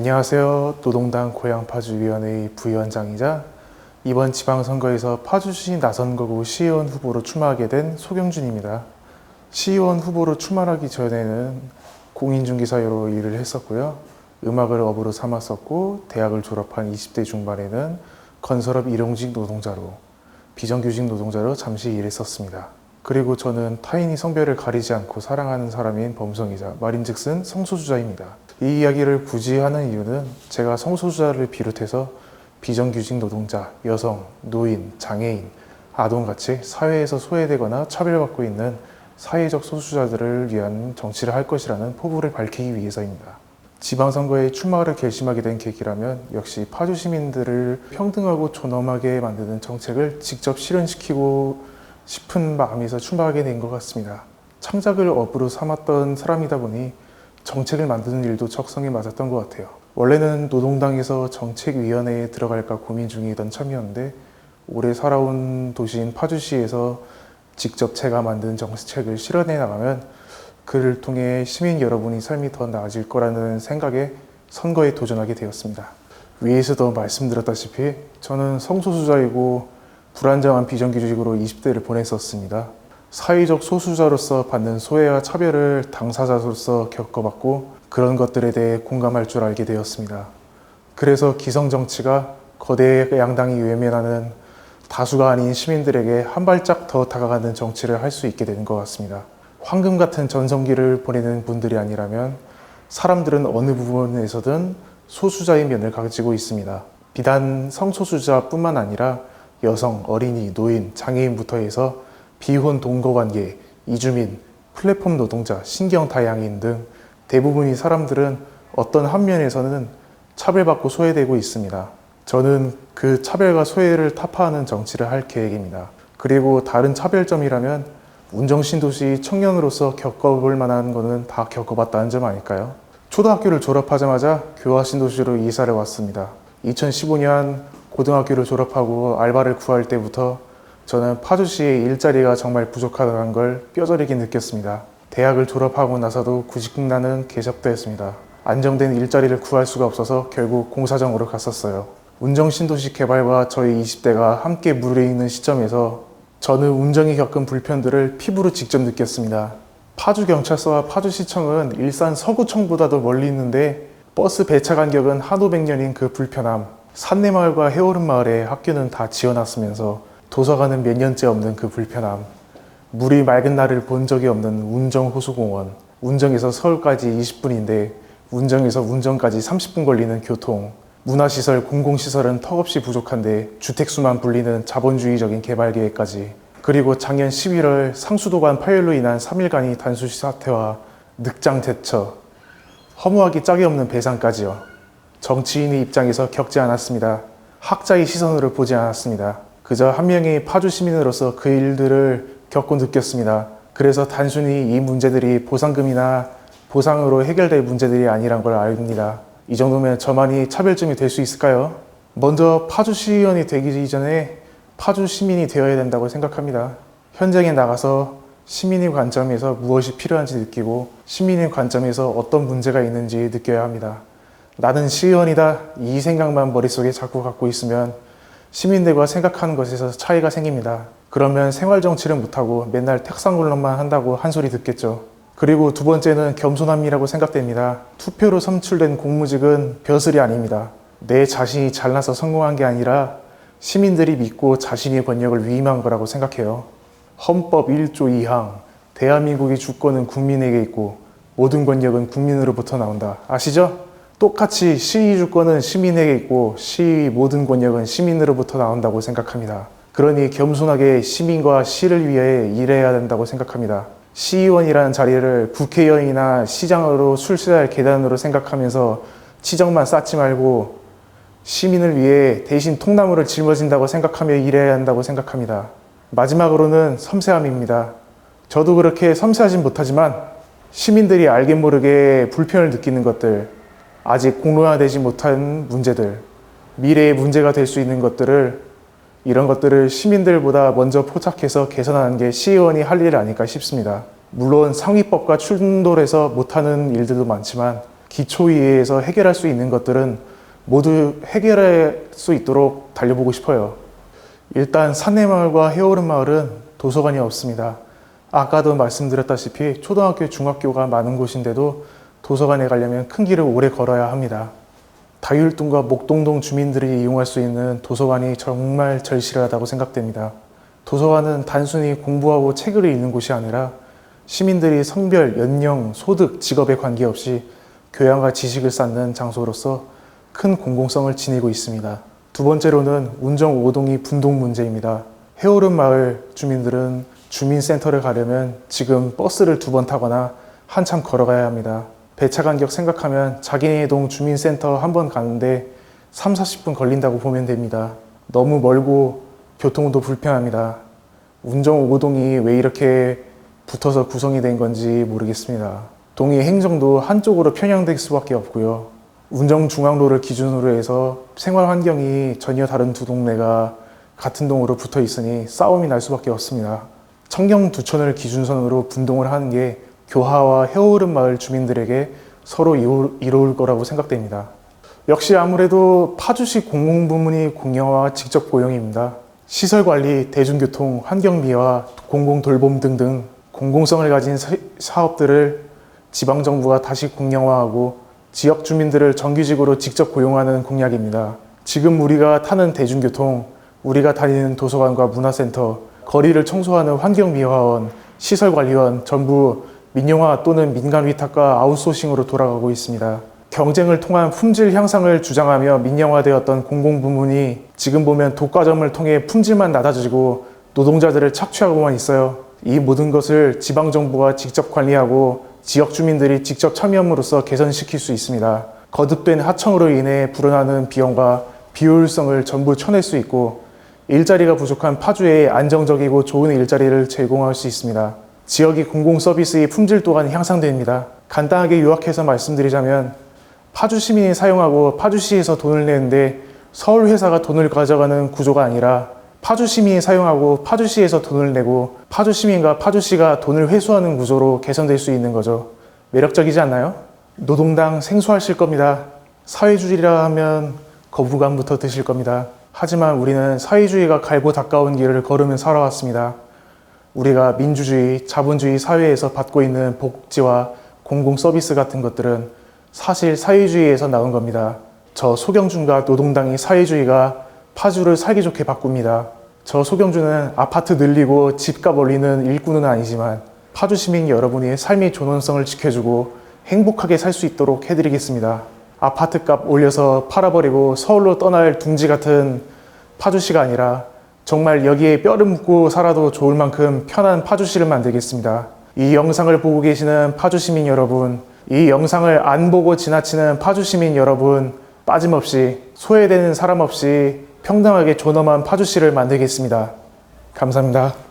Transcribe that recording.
안녕하세요. 노동당 고양파주위원회 부위원장이자 이번 지방선거에서 파주시 나선거구 시의원 후보로 출마하게 된 소경준입니다. 시의원 후보로 출마하기 전에는 공인중개사로 일을 했었고요. 음악을 업으로 삼았었고, 대학을 졸업한 20대 중반에는 건설업 일용직 노동자로, 비정규직 노동자로 잠시 일했었습니다. 그리고 저는 타인이 성별을 가리지 않고 사랑하는 사람인 범성이자 말인즉슨 성소수자입니다. 이 이야기를 굳이 하는 이유는 제가 성소수자를 비롯해서 비정규직 노동자, 여성, 노인, 장애인, 아동같이 사회에서 소외되거나 차별받고 있는 사회적 소수자들을 위한 정치를 할 것이라는 포부를 밝히기 위해서입니다. 지방선거에 출마를 결심하게 된 계기라면 역시 파주 시민들을 평등하고 존엄하게 만드는 정책을 직접 실현시키고 싶은 마음에서 출마하게 된 것 같습니다. 창작을 업으로 삼았던 사람이다 보니 정책을 만드는 일도 적성에 맞았던 것 같아요. 원래는 노동당에서 정책위원회에 들어갈까 고민 중이던 참이었는데, 오래 살아온 도시인 파주시에서 직접 제가 만든 정책을 실현해 나가면 그를 통해 시민 여러분이 삶이 더 나아질 거라는 생각에 선거에 도전하게 되었습니다. 위에서도 말씀드렸다시피 저는 성소수자이고 불안정한 비정규직으로 20대를 보냈었습니다. 사회적 소수자로서 받는 소외와 차별을 당사자로서 겪어봤고, 그런 것들에 대해 공감할 줄 알게 되었습니다. 그래서 기성정치가 거대 양당이 외면하는 다수가 아닌 시민들에게 한 발짝 더 다가가는 정치를 할 수 있게 된 것 같습니다. 황금 같은 전성기를 보내는 분들이 아니라면 사람들은 어느 부분에서든 소수자의 면을 가지고 있습니다. 비단 성소수자뿐만 아니라 여성, 어린이, 노인, 장애인부터 해서 비혼 동거관계, 이주민, 플랫폼 노동자, 신경 다양인 등 대부분의 사람들은 어떤 한 면에서는 차별받고 소외되고 있습니다. 저는 그 차별과 소외를 타파하는 정치를 할 계획입니다. 그리고 다른 차별점이라면 운정신도시 청년으로서 겪어볼 만한 거는 다 겪어봤다는 점 아닐까요? 초등학교를 졸업하자마자 교화신도시로 이사를 왔습니다. 2015년 고등학교를 졸업하고 알바를 구할 때부터 저는 파주시의 일자리가 정말 부족하다는 걸 뼈저리게 느꼈습니다. 대학을 졸업하고 나서도 구직난은 계속되었습니다. 안정된 일자리를 구할 수가 없어서 결국 공사장으로 갔었어요. 운정신도시 개발과 저희 20대가 함께 무르익는 시점에서 저는 운정이 겪은 불편들을 피부로 직접 느꼈습니다. 파주경찰서와 파주시청은 일산 서구청보다도 멀리 있는데 버스 배차 간격은 한 500년인 그 불편함, 산내마을과 해오름마을에 학교는 다 지어놨으면서 도서관은 몇 년째 없는 그 불편함, 물이 맑은 날을 본 적이 없는 운정호수공원, 운정에서 서울까지 20분인데 운정에서 운정까지 30분 걸리는 교통, 문화시설, 공공시설은 턱없이 부족한데 주택수만 불리는 자본주의적인 개발계획까지, 그리고 작년 11월 상수도관 파열로 인한 3일간의 단수시 사태와 늑장 대처, 허무하기 짝이 없는 배상까지요. 정치인의 입장에서 겪지 않았습니다. 학자의 시선으로 보지 않았습니다. 그저 한 명의 파주 시민으로서 그 일들을 겪고 느꼈습니다. 그래서 단순히 이 문제들이 보상금이나 보상으로 해결될 문제들이 아니란 걸 압니다. 이 정도면 저만이 차별점이 될 수 있을까요? 먼저 파주시의원이 되기 이전에 파주 시민이 되어야 된다고 생각합니다. 현장에 나가서 시민의 관점에서 무엇이 필요한지 느끼고 시민의 관점에서 어떤 문제가 있는지 느껴야 합니다. 나는 시의원이다, 이 생각만 머릿속에 자꾸 갖고 있으면 시민들과 생각하는 것에서 차이가 생깁니다. 그러면 생활정치를 못하고 맨날 탁상굴론만 한다고 한 소리 듣겠죠. 그리고 두 번째는 겸손함이라고 생각됩니다. 투표로 선출된 공무직은 벼슬이 아닙니다. 내 자신이 잘나서 성공한 게 아니라 시민들이 믿고 자신의 권력을 위임한 거라고 생각해요. 헌법 1조 2항, 대한민국의 주권은 국민에게 있고 모든 권력은 국민으로부터 나온다. 아시죠? 똑같이 시의 주권은 시민에게 있고 시의 모든 권력은 시민으로부터 나온다고 생각합니다. 그러니 겸손하게 시민과 시를 위해 일해야 된다고 생각합니다. 시의원이라는 자리를 국회의원이나 시장으로 출세할 계단으로 생각하면서 치정만 쌓지 말고 시민을 위해 대신 통나무를 짊어진다고 생각하며 일해야 한다고 생각합니다. 마지막으로는 섬세함입니다. 저도 그렇게 섬세하진 못하지만 시민들이 알게 모르게 불편을 느끼는 것들, 아직 공론화되지 못한 문제들, 미래의 문제가 될 수 있는 것들을, 이런 것들을 시민들보다 먼저 포착해서 개선하는 게 시의원이 할 일 아닐까 싶습니다. 물론 상위법과 충돌해서 못하는 일들도 많지만 기초이해에서 해결할 수 있는 것들은 모두 해결할 수 있도록 달려보고 싶어요. 일단 산내마을과 해오름 마을은 도서관이 없습니다. 아까도 말씀드렸다시피 초등학교, 중학교가 많은 곳인데도 도서관에 가려면 큰 길을 오래 걸어야 합니다. 다율동과 목동동 주민들이 이용할 수 있는 도서관이 정말 절실하다고 생각됩니다. 도서관은 단순히 공부하고 책을 읽는 곳이 아니라 시민들이 성별, 연령, 소득, 직업에 관계없이 교양과 지식을 쌓는 장소로서 큰 공공성을 지니고 있습니다. 두 번째로는 운정 5동이 분동 문제입니다. 해오름 마을 주민들은 주민센터를 가려면 지금 버스를 2번 타거나 한참 걸어가야 합니다. 배차 간격 생각하면 자기네 동 주민센터 한 번 가는데 30-40분 걸린다고 보면 됩니다. 너무 멀고 교통도 불편합니다. 운정 5동이 왜 이렇게 붙어서 구성이 된 건지 모르겠습니다. 동의 행정도 한쪽으로 편향될 수밖에 없고요. 운정 중앙로를 기준으로 해서 생활 환경이 전혀 다른 두 동네가 같은 동으로 붙어 있으니 싸움이 날 수밖에 없습니다. 청경 두천을 기준선으로 분동을 하는 게 교하와 해오름 마을 주민들에게 서로 이로울 거라고 생각됩니다. 역시 아무래도 파주시 공공부문이 공영화와 직접 고용입니다. 시설관리, 대중교통, 환경미화, 공공돌봄 등등 공공성을 가진 사업들을 지방정부가 다시 공영화하고 지역 주민들을 정규직으로 직접 고용하는 공약입니다. 지금 우리가 타는 대중교통, 우리가 다니는 도서관과 문화센터, 거리를 청소하는 환경미화원, 시설관리원 전부 민영화 또는 민간위탁과 아웃소싱으로 돌아가고 있습니다. 경쟁을 통한 품질 향상을 주장하며 민영화되었던 공공부문이 지금 보면 독과점을 통해 품질만 낮아지고 노동자들을 착취하고만 있어요. 이 모든 것을 지방정부가 직접 관리하고 지역 주민들이 직접 참여함으로써 개선시킬 수 있습니다. 거듭된 하청으로 인해 불어나는 비용과 비효율성을 전부 쳐낼 수 있고 일자리가 부족한 파주에 안정적이고 좋은 일자리를 제공할 수 있습니다. 지역의 공공서비스의 품질 또한 향상됩니다. 간단하게 요약해서 말씀드리자면 파주 시민이 사용하고 파주시에서 돈을 내는데 서울 회사가 돈을 가져가는 구조가 아니라 파주 시민이 사용하고 파주시에서 돈을 내고 파주 시민과 파주시가 돈을 회수하는 구조로 개선될 수 있는 거죠. 매력적이지 않나요? 노동당 생소하실 겁니다. 사회주의라 하면 거부감부터 드실 겁니다. 하지만 우리는 사회주의가 갈고 닦아온 길을 걸으며 살아왔습니다. 우리가 민주주의, 자본주의 사회에서 받고 있는 복지와 공공서비스 같은 것들은 사실 사회주의에서 나온 겁니다. 저 소경준과 노동당이 사회주의가 파주를 살기 좋게 바꿉니다. 저 소경준은 아파트 늘리고 집값 올리는 일꾼은 아니지만 파주 시민 여러분이 삶의 존엄성을 지켜주고 행복하게 살 수 있도록 해드리겠습니다. 아파트값 올려서 팔아버리고 서울로 떠날 둥지 같은 파주시가 아니라 정말 여기에 뼈를 묻고 살아도 좋을 만큼 편한 파주시를 만들겠습니다. 이 영상을 보고 계시는 파주 시민 여러분, 이 영상을 안 보고 지나치는 파주 시민 여러분, 빠짐없이 소외되는 사람 없이 평등하게 존엄한 파주시를 만들겠습니다. 감사합니다.